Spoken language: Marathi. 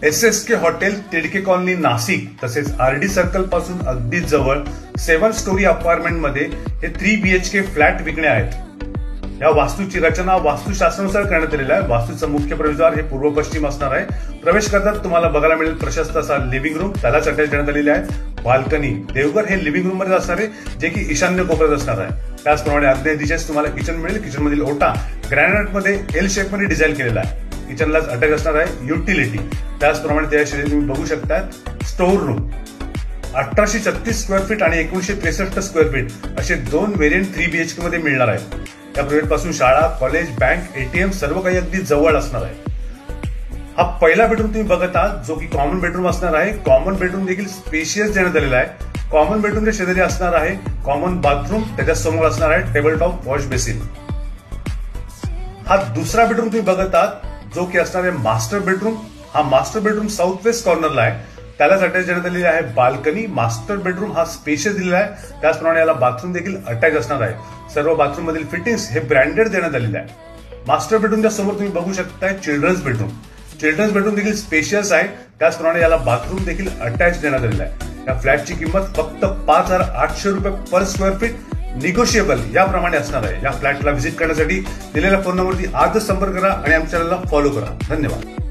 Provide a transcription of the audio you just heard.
SSK hotel, Tidke colony, Nashik तसेच RD सर्कल पासून अगदी जवळ 7 स्टोरी अपार्टमेंट मध्ये हे 3 BHK फ्लॅट विकणे आहेत। या वास्तूची रचना वास्तुशास्त्रानुसार करण्यात आलेली आहे। वास्तूचा मुख्य प्रवेशद्वार हे पूर्व पश्चिम असणार आहे। प्रवेश करताना तुम्हाला बघायला मिळेल प्रशस्त असा लिव्हिंग रूम, त्यालाच अटॅच करण्यात आलेली आहे। बाल्कनी, देवघर हे लिव्हिंग रूम मध्ये असणार आहे, जे की ईशान्य कोपऱ्यात असणार आहे। त्याचप्रमाणे आग्नेय दिशेस तुम्हाला किचन मिळेल। किचन मधील ओटा ग्रॅनाइट मध्ये L शेप मध्ये डिझाईन केलेला आहे। किचनलाच अटॅच असणार आहे युटिलिटी। त्याचप्रमाणे त्या शेजारी तुम्ही बघू शकता स्टोअर रूम। 1836 स्क्वेअर फीट आणि 1963 स्क्वेअर फीट असे 2 व्हेरियंट 3 BHK मध्ये मिळणार आहेत। त्या प्रोजेक्टपासून शाळा, कॉलेज, बँक, ATM सर्व काही अगदी जवळ असणार आहे। हा पहिला बेडरूम तुम्ही बघत आहात, जो की कॉमन बेडरूम असणार आहे। कॉमन बेडरूम देखील स्पेशियस देण्यात आलेला आहे। कॉमन बेडरूमच्या शेजारी असणार आहे कॉमन बाथरूम, त्याच्या समोर असणार आहे टेबल टॉप वॉश बेसिन। हा दुसरा बेडरूम तुम्ही बघत आहात, जो की असणार आहे मास्टर बेडरूम। हा मास्टर बेडरूम साऊथ वेस्ट कॉर्नरला आहे, त्यालाच अटॅच करण्यात आलेली आहे बाल्कनी। मास्टर बेडरूम हा स्पेशियस दिलेला आहे, त्याचप्रमाणे याला बाथरूम देखील अटॅच असणार आहे। सर्व बाथरूम मधील फिटिंग्स हे ब्रँडेड देण्यात आलेले आहे। मास्टर बेडरूमच्या समोर तुम्ही बघू शकता चिल्ड्रन्स बेडरूम। चिल्ड्रन्स बेडरूम देखील स्पेशियस आहे, त्याचप्रमाणे याला बाथरूम देखील अटॅच देण्यात आलेला आहे। या फ्लॅटची किंमत फक्त 5,800 रुपये पर स्क्वेअर फीट, निगोशिएबल याप्रमाणे असणार आहे। या फ्लॅटला व्हिजिट करण्यासाठी दिलेल्या फोन नंबरवरती आजच संपर्क करा आणि आमच्या चॅनलला फॉलो करा। धन्यवाद।